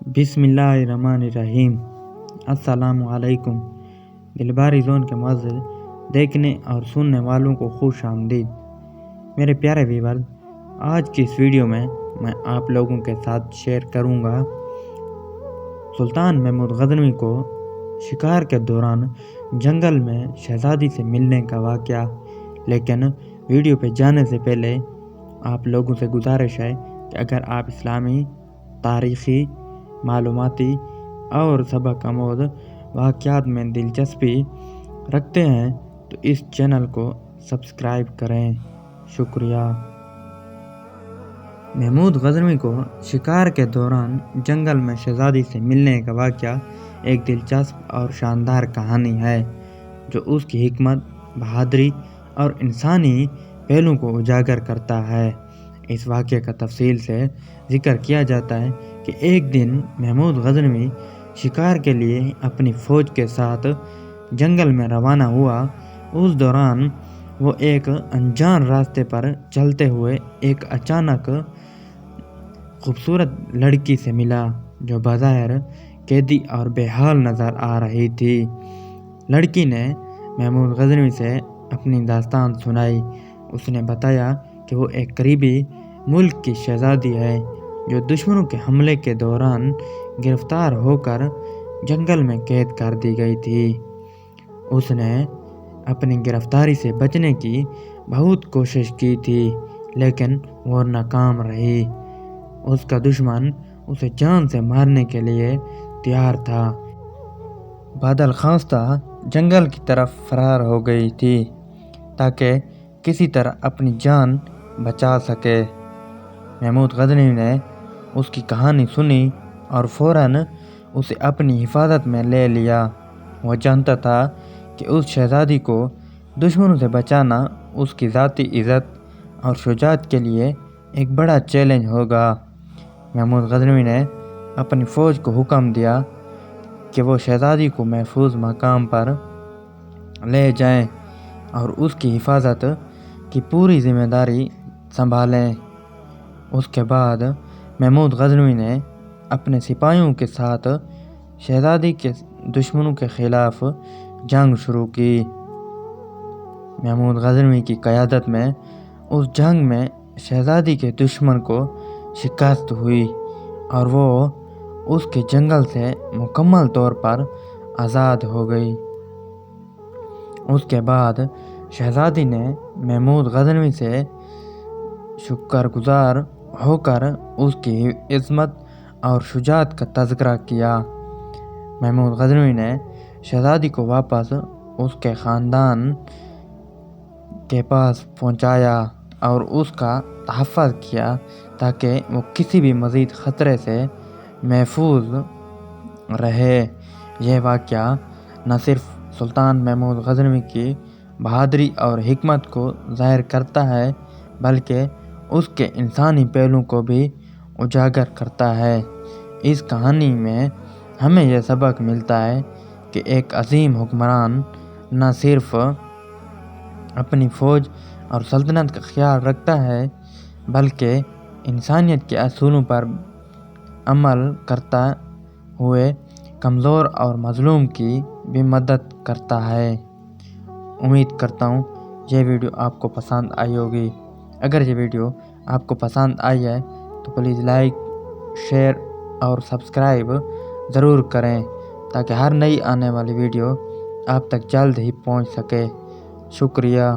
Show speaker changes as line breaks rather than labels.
बिस्मिल्लाहिर्रहमानिर्रहीम। अस्सलामु अलैकुम। दिलबारी ज़ोन के मुअज़्ज़िज़ देखने और सुनने वालों को खुश आमदीद। मेरे प्यारे व्यूअर्स, आज की इस वीडियो में मैं आप लोगों के साथ शेयर करूंगा सुल्तान महमूद गज़नवी को शिकार के दौरान जंगल में शहज़ादी से मिलने का वाक़या। लेकिन वीडियो पे जाने से पहले आप लोगों से गुजारिश है कि अगर आप इस्लामी, तारीख़ी, मालूमाती और सबक आमोज़ वाक़यात में दिलचस्पी रखते हैं तो इस चैनल को सब्सक्राइब करें। शुक्रिया। महमूद गज़नवी को शिकार के दौरान जंगल में शहज़ादी से मिलने का वाक़या एक दिलचस्प और शानदार कहानी है जो उसकी हिकमत, बहादुरी और इंसानी पहलू को उजागर करता है। इस वाक़ये का तफसील से ज़िक्र किया जाता है कि एक दिन महमूद गज़नवी शिकार के लिए अपनी फ़ौज के साथ जंगल में रवाना हुआ। उस दौरान वो एक अनजान रास्ते पर चलते हुए एक अचानक खूबसूरत लड़की से मिला जो बज़ाहिर कैदी और बेहाल नज़र आ रही थी। लड़की ने महमूद गज़नवी से अपनी दास्तान सुनाई। उसने बताया कि वो एक करीबी मुल्क की शहज़ादी है जो दुश्मनों के हमले के दौरान गिरफ्तार होकर जंगल में कैद कर दी गई थी। उसने अपनी गिरफ्तारी से बचने की बहुत कोशिश की थी लेकिन वो नाकाम रही। उसका दुश्मन उसे जान से मारने के लिए तैयार था। बादल खास्ता जंगल की तरफ फरार हो गई थी ताकि किसी तरह अपनी जान बचा सके। महमूद गज़नवी ने उसकी कहानी सुनी और फ़ौरन उसे अपनी हिफाजत में ले लिया। वह जानता था कि उस शहज़ादी को दुश्मनों से बचाना उसकी ज़ाती इज़्ज़त और शुजाअत के लिए एक बड़ा चैलेंज होगा। महमूद गज़नवी ने अपनी फ़ौज को हुक्म दिया कि वो शहज़ादी को महफूज मकाम पर ले जाएं और उसकी हिफाजत की पूरी जिम्मेदारी संभालें। उसके बाद महमूद गज़नवी ने अपने सिपाहियों के साथ शहज़ादी के दुश्मनों के ख़िलाफ़ जंग शुरू की। महमूद गज़नवी की क़यादत में उस जंग में शहज़ादी के दुश्मन को शिकस्त हुई और वो उसके जंगल से मुकम्मल तौर पर आज़ाद हो गई। उसके बाद शहज़ादी ने महमूद गज़नवी से शुक्रगुज़ार होकर उसकी इज़्ज़त और शुजाअत का तज़किरा किया। महमूद गज़नवी ने शहज़ादी को वापस उसके ख़ानदान के पास पहुंचाया और उसका तहफ़्फ़ुज़ किया ताकि वो किसी भी मज़ीद ख़तरे से महफूज रहे। यह वाक़या न सिर्फ सुल्तान महमूद गज़नवी की बहादुरी और हिकमत को ज़ाहिर करता है बल्कि उसके इंसानी पहलू को भी उजागर करता है। इस कहानी में हमें यह सबक मिलता है कि एक अजीम हुक्मरान न सिर्फ अपनी फ़ौज और सल्तनत का ख्याल रखता है बल्कि इंसानियत के असूलों पर अमल करता हुए कमज़ोर और मज़लूम की भी मदद करता है। उम्मीद करता हूँ यह वीडियो आपको पसंद आई होगी। अगर ये वीडियो आपको पसंद आई है तो प्लीज़ लाइक, शेयर और सब्सक्राइब ज़रूर करें ताकि हर नई आने वाली वीडियो आप तक जल्द ही पहुंच सके। शुक्रिया।